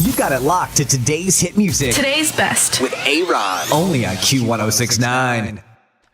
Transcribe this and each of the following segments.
You got it locked to today's hit music. Today's best. With A-Ron. Only on Q106.9.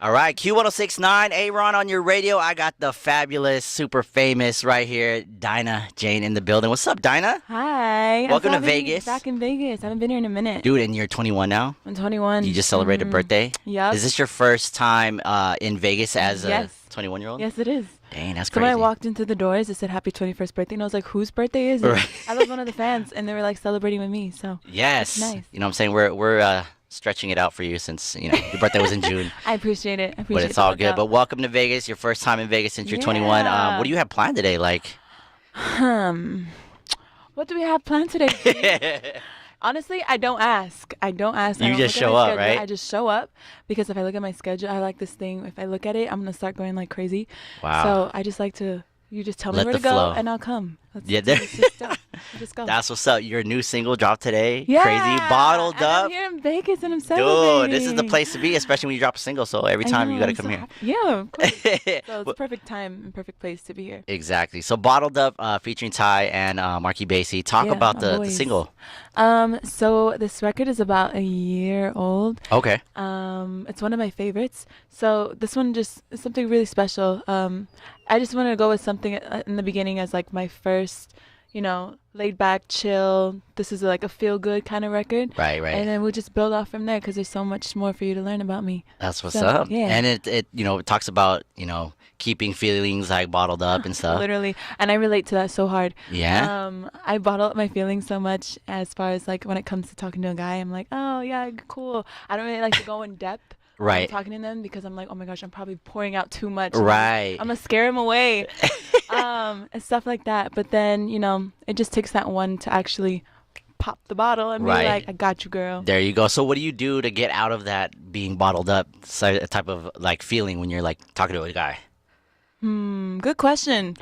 All right, Q106.9, A-Ron on your radio. I got the fabulous, super famous right here, Dinah Jane in the building. What's up, Dinah? Hi. Welcome to Vegas. Back in Vegas. I haven't been here in a minute. Dude, and you're 21 now? I'm 21. You just celebrated a birthday? Yep. Is this your first time in Vegas as a 21-year-old? Yes, it is. Dang, that's So crazy. when I walked into the doors, it said happy 21st birthday, and I was like, whose birthday is it? Right. I was one of the fans, and they were like celebrating with me, so Yes. it's nice. You know what I'm saying? We're stretching it out for you since, your birthday was in June. I appreciate it. But it's all good. But welcome to Vegas, your first time in Vegas since you're 21. Yeah. What do you have planned today? Like, What do we have planned today? Honestly, I don't ask. I don't You just show up, right? I just show up because if I look at my schedule, I like this thing. If I look at it, I'm going to start going like crazy. Wow. So I just like to, you just tell me Let where the to go flow. and I'll come. Yeah, Let's just go. Just go. that's what's up. Your new single dropped today. Yeah, Crazy, bottled and up. I'm here in Vegas and I'm celebrating. Dude, this is the place to be, especially when you drop a single. So every I time you know, got to I'm come so here. happy. Yeah, of course. So it's Well, perfect time and perfect place to be here. exactly. So Bottled Up featuring Ty and Marky Basie. Talk Yeah, about my the boys. single. So this record is about a year old. Okay. It's one of my favorites. So this one just is something really special. I just wanted to go with something in the beginning as like my first, laid back, chill. This is like a feel good kind of record. Right. And then we'll just build off from there because there's so much more for you to learn about me. That's what's So, up. yeah. And it talks about, keeping feelings like bottled up and stuff. Literally. And I relate to that so hard. Yeah. I bottle up my feelings so much as far as like when it comes to talking to a guy, I'm like, oh yeah, cool. I don't really like to go in depth. when I'm Right. talking to them because I'm like, oh my gosh, I'm probably pouring out too much. Right. I'm gonna scare him away. And stuff like that. But then, it just takes that one to actually pop the bottle and Right. be like, I got you, girl. There you go. So what do you do to get out of that being bottled up type of like feeling when you're like talking to a guy? Good question.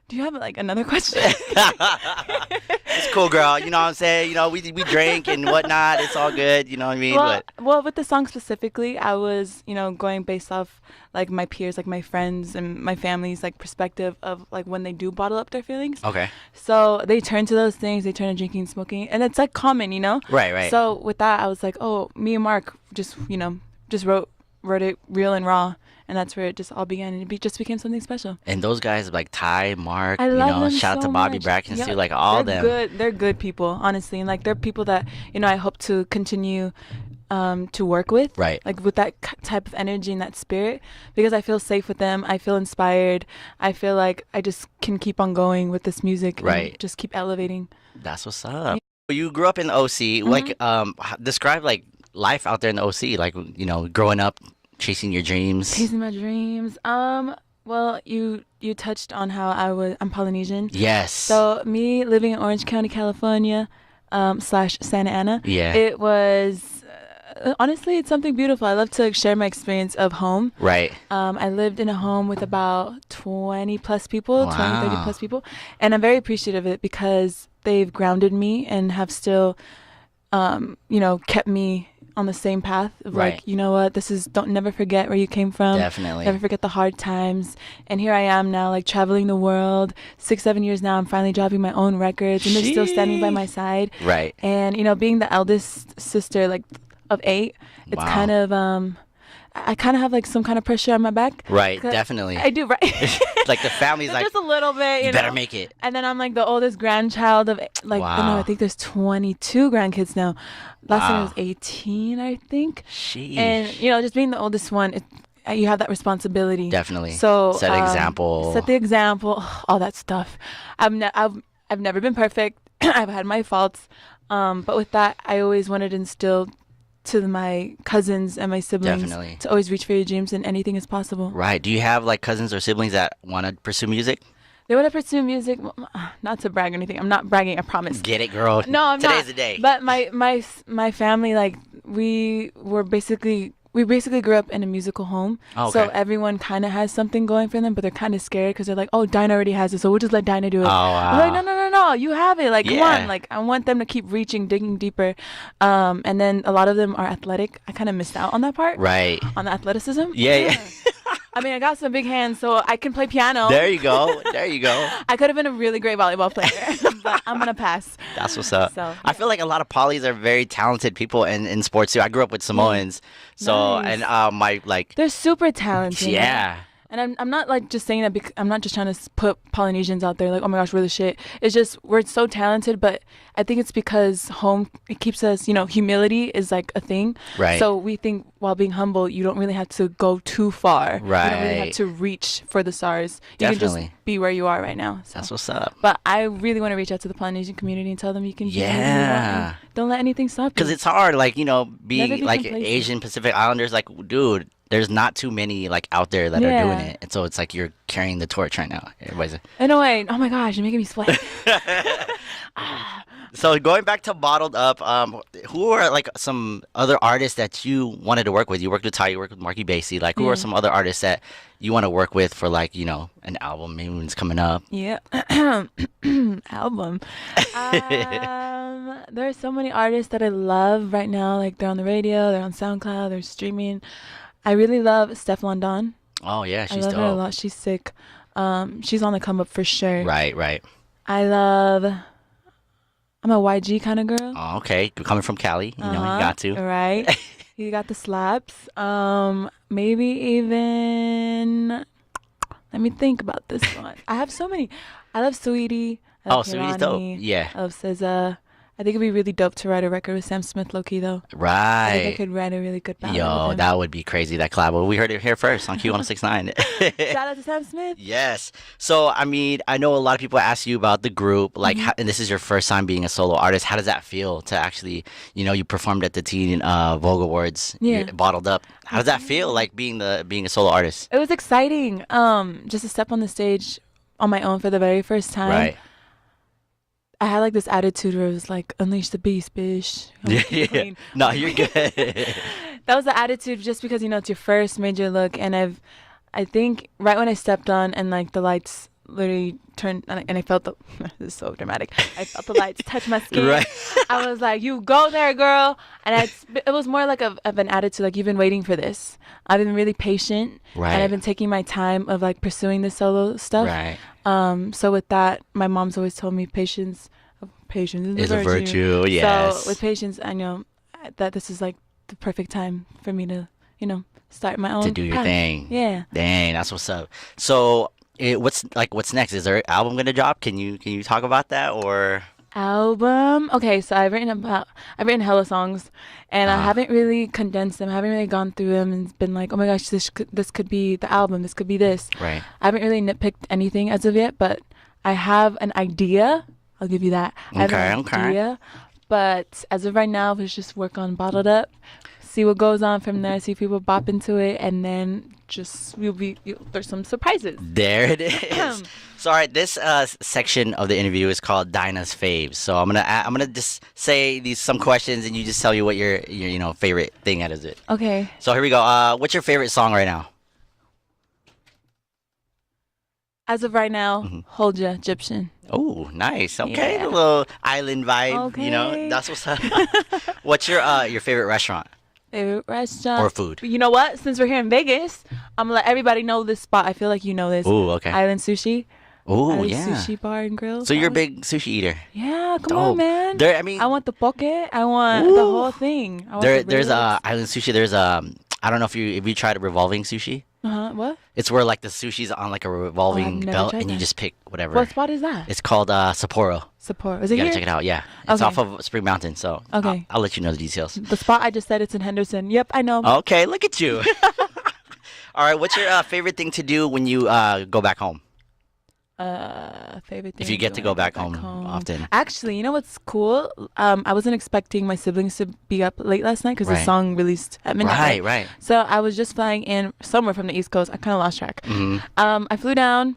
Do you have like another question? It's cool, girl. You know what I'm saying? We drink and whatnot. It's all good. You know what I mean? Well, with the song specifically, I was, going based off like my peers, like my friends and my family's like perspective of like when they do bottle up their feelings. Okay. So they turn to those things. They turn to drinking, smoking, and it's like common, Right. So with that, I was like, oh, me and Mark just, just wrote it real and raw. And that's where it just all began, and it just became something special. And those guys like Ty, Mark, I love them shout out so to Bobby much. Brackens Yeah, too, like all they're them. Good. They're good people, honestly, and like they're people that I hope to continue to work with, Right. Like with that type of energy and that spirit, because I feel safe with them. I feel inspired. I feel like I just can keep on going with this music, Right. And just keep elevating. That's what's up. You grew up in the OC. Like, describe like life out there in the OC, like growing up, chasing your dreams. Chasing my dreams. Well, you touched on how I'm Polynesian. Yes. So me living in Orange County, California, / Santa Ana. Yeah. It was honestly, it's something beautiful. I love to share my experience of home. Right. I lived in a home with about 20 plus people, Wow. 20, 30 plus people, and I'm very appreciative of it because they've grounded me and have still, kept me on the same path of Right. like, you know what, don't never forget where you came from. Definitely. Never forget the hard times. And here I am now, like traveling the world. 6-7 years now, I'm finally dropping my own records and they're still standing by my side. Right. And, being the eldest sister, like of 8, it's Wow. kind of, I kind of have like some kind of pressure on my back. Right. 'Cause Definitely. I do, right? Like the family's like, just a little bit, you better make it. And then I'm like the oldest grandchild of like, Wow. I think there's 22 grandkids now. Last time I Wow. was 18, I think. Sheesh. And just being the oldest one, you have that responsibility. Definitely. So Set example. Set the example. All that stuff. I've never been perfect. I've had my faults. But with that, I always wanted to instill to my cousins and my siblings Definitely. to always reach for your dreams and anything is possible. Right. Do you have like cousins or siblings that want to pursue music? They want to pursue music. Not to brag or anything. I'm not bragging. I promise. Get it, girl. No, I'm not. Today's the day. But my family, like we basically grew up in a musical home. Oh, So okay. everyone kind of has something going for them, but they're kind of scared because they're like, oh, Dinah already has it, so we'll just let Dinah do it. Oh, wow. I'm like, no, you have it. Like, come Yeah. on. Like, I want them to keep reaching, digging deeper. And then a lot of them are athletic. I kind of missed out on that part. Right. On the athleticism. Yeah. I mean, I got some big hands, so I can play piano. There you go. There you go. I could have been a really great volleyball player, but I'm gonna pass. That's what's up. So, I feel like a lot of polys are very talented people in sports too. I grew up with Samoans, so Nice. and my like They're super talented. yeah. And I'm not like just saying that because I'm not just trying to put Polynesians out there like, oh my gosh, we're the shit. It's just we're so talented, but I think it's because home it keeps us, humility is like a thing. Right. So we think while being humble, you don't really have to go too far. You don't really have Right. to reach for the stars. You can Definitely. just be where you are right now. So. That's what's up. But I really want to reach out to the Polynesian community and tell them you can do anything you want Yeah. and don't let anything stop you. Because it's hard, like Never being be like complacent. Asian Pacific Islanders, like dude, there's not too many like out there that are doing Yeah. it, and so it's like you're carrying the torch right now. Everybody's In a way, oh my gosh, you're making me sweat. so going back to Bottled Up. Who are like some other artists that you wanted to work with? You worked with Ty, you worked with Marky Basie. Like, who are Yeah. some other artists that you want to work with for like an album maybe when it's coming up? Yeah. Album. There are so many artists that I love right now. Like they're on the radio, they're on SoundCloud, they're streaming. I really love Steph London. Oh yeah, I she's love her a dope. lot. She's sick. She's on the come up for sure. Right, right. I'm a YG kind of girl. Oh, okay, coming from Cali, you got to. Right. You got the slaps. Maybe even. Let me think about this one. I have so many. I love Sweetie. I love Sweetie's dope. Kehlani. Yeah. I love SZA. I think it'd be really dope to write a record with Sam Smith, low-key, though. I think I Right. could write a really good ballad Yo, with him. that would be crazy, that collab. Well, we heard it here first on Q106.9. Shout out to Sam Smith. Yes. So, I mean, I know a lot of people ask you about the group, like, Mm-hmm. how, and this is your first time being a solo artist. How does that feel to actually, you performed at the Teen Vogue Awards, Yeah. Bottled Up. How does that feel, like being a solo artist? It was exciting. Just to step on the stage on my own for the very first time. Right. I had like this attitude where it was like, unleash the beast, bitch. Yeah. Queen. No, you're good. That was the attitude just because, it's your first major look. And I think right when I stepped on and like the lights literally turned and I felt this is so dramatic. I felt the lights touch my skin. Right. I was like, you go there, girl. And it was more like of an attitude, like you've been waiting for this. I've been really patient. Right. And I've been taking my time of like pursuing the solo stuff. Right. So with that, my mom's always told me patience Is a virtue, yes. So with patience, I know that this is like the perfect time for me to, start my own To do your path. thing. Yeah. Dang, that's what's up. So, what's next? Is there an album gonna drop? Can you talk about that or? Album. Okay, so I've written hella songs, and I haven't really condensed them. I haven't really gone through them and been like, oh my gosh, this could be the album. This could be this. Right. I haven't really nitpicked anything as of yet, but I have an idea. I'll give you that. I have an Okay. idea, but as of right now, let's just work on Bottled Up, see what goes on from there, see if people bop into it, and then just there's some surprises. There it is. So, all right, this section of the interview is called Dinah's Faves. So I'm gonna just say some questions, and you just tell me what your favorite thing out of it. Okay. So here we go. What's your favorite song right now? As of right now, Hold Ya, Egyptian. Oh, nice. Okay, Yeah. a little island vibe. Okay. That's what's up. What's your favorite restaurant Favorite restaurant or food? You know what? Since we're here in Vegas, I'm gonna let everybody know this spot. I feel like you know this. Ooh, okay. Island Sushi. Ooh, Island yeah. Sushi Bar and Grill. So you're a big sushi eater. Yeah, come Dope. on, man. There, I mean, I want the poke. I want the Ooh. whole thing. I want there's ribs. island sushi. There's I don't know if you tried a revolving sushi. What? It's where like the sushi's on like a revolving never belt, tried and you that. just pick whatever. What spot is that? It's called Sapporo. Support. Is it You gotta here? check it out. Yeah, it's Okay. off of Spring Mountain. So Okay. I'll let you know the details. The spot I just said it's in Henderson. Yep, I know. Okay, look at you. All right, what's your favorite thing to do when you go back home? Favorite thing. If you get to when go I back home often. Actually, you know what's cool? I wasn't expecting my siblings to be up late last night because the Right. song released at midnight. Right, right. So I was just flying in somewhere from the East Coast. I kind of lost track. Mm-hmm. I flew down.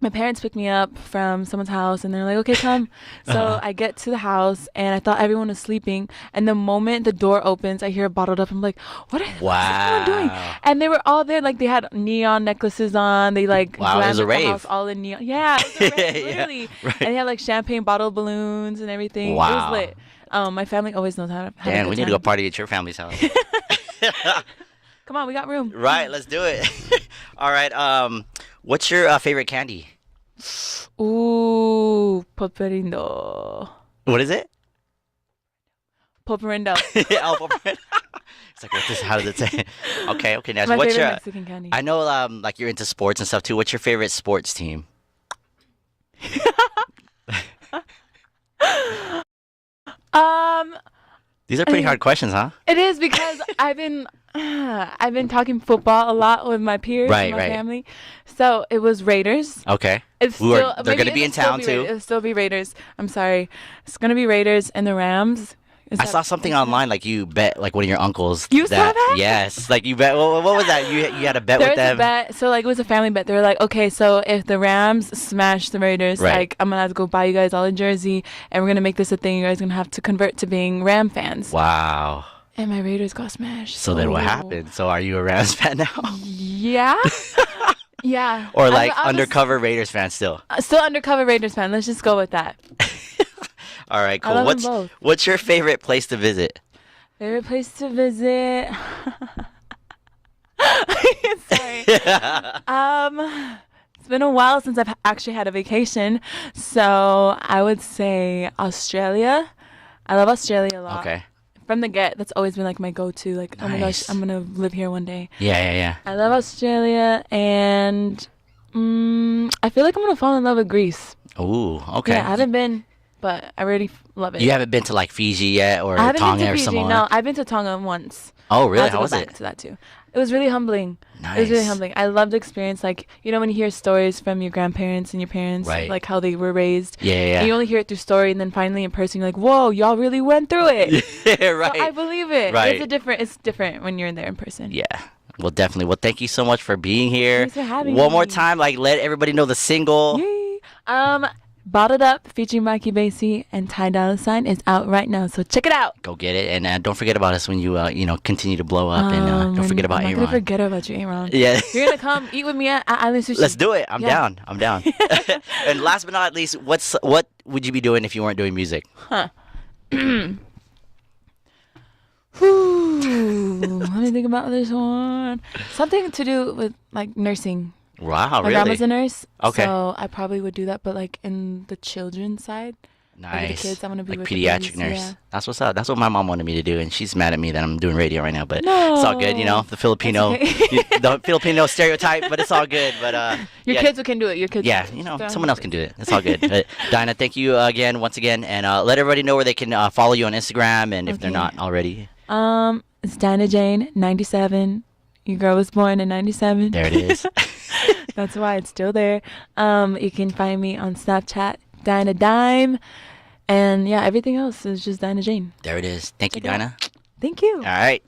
My parents picked me up from someone's house, and they're like, "Okay, come." So I get to the house, and I thought everyone was sleeping. And the moment the door opens, I hear Bottled Up. I'm like, "What's everyone doing?" Wow. And they were all there, like they had neon necklaces on. They like Wow, it was glammed a the rave. house all in neon. Yeah, it was a rave, Yeah, literally. right. And they had like champagne bottle balloons and everything. It Wow. was lit. My family always knows how to. Have a Damn, good we need to go time. party at your family's house. Come on, we got room. Right, let's do it. All right. What's your favorite candy? Ooh, Poperindo. What is it? Poperindo. Yeah, it's like, how does it say? Okay, now My what's favorite your? Mexican candy. I know, like you're into sports and stuff too. What's your favorite sports team? Um, These are pretty hard questions, huh? it is because I've been talking football a lot with my peers Right, and my right. family. So it was Raiders. Okay. It's Who are- still they're maybe gonna be in it'll still town, be too. It'll still be Raiders. I'm sorry. It's gonna be Raiders and the Rams. I saw something online like you bet like one of your uncles. You saw that? Yes, like you bet. What was that? You had a bet There with was them. a bet, so like it was a family bet. They were like, okay, so if the Rams smash the Raiders, Right. like I'm gonna have to go buy you guys all a jersey, and we're gonna make this a thing. You guys are gonna have to convert to being Ram fans. Wow. And my Raiders got smashed. So then what happened? So are you a Rams fan now? Yeah, yeah. Or like I was undercover Raiders fan still? still undercover Raiders fan. Let's just go with that. All right, cool. love them both. What's your favorite place to visit? Favorite place to visit? Sorry. It's been a while since I've actually had a vacation, so I would say Australia. I love Australia a lot. Okay. From the get, that's always been like my go-to. Like, oh my gosh, Nice. I'm gonna live here one day. Yeah. I love Australia, and I feel like I'm gonna fall in love with Greece. Ooh, okay. Yeah, I haven't been, but I really love it. You haven't been to like Fiji yet or I haven't Tonga been to or Fiji. somewhere? No, I've been to Tonga once. Oh, I really? have to How go was back it? to that too. It was really humbling. It was really Nice. humbling. I loved the experience. Like, you know, when you hear stories from your grandparents and your parents, Right. like how they were raised. Yeah. And you only hear it through story, and then finally in person, you're like, "Whoa, y'all really went through it." Yeah, right. So I believe it. Right. It's different when you're there in person. Yeah. Well, definitely. Well, thank you so much for being here. Thanks for having One more me. time, like let everybody know the single. Yay. Bottled Up featuring Mikey Basie and Ty Dolla $ign is out right now, so check it out. Go get it, and don't forget about us when you continue to blow up, and don't forget about I'm not Aaron. gonna forget about you, Aaron. Yeah. You're gonna come eat with me at Island Sushi. Let's do it. I'm Yeah. down. I'm down. And last but not least, what would you be doing if you weren't doing music? Whew. Let me think about this one. Something to do with like nursing. Wow, My really? grandma's a nurse. Okay. So I probably would do that, but like in the children's side. Like Nice. the kids, I want to be like with the pediatric babies, nurse. yeah. That's what's up. That's what my mom wanted me to do, and she's mad at me that I'm doing radio right now. But it's all good, you know. No. The Filipino, okay. the Filipino stereotype, but it's all good. But Your yeah, kids can do it. Your kids. yeah, someone else can do it. It's all good. But Dinah, thank you once again, and let everybody know where they can follow you on Instagram, and if they're Okay. not already, It's Dinah Jane 97. Your girl was born in 97. there it is. That's why it's still there. You can find me on Snapchat, Dinah Dime. And yeah, everything else is just Dinah Jane. There it is. Thank you, Check it out. Dinah. Thank you. All right.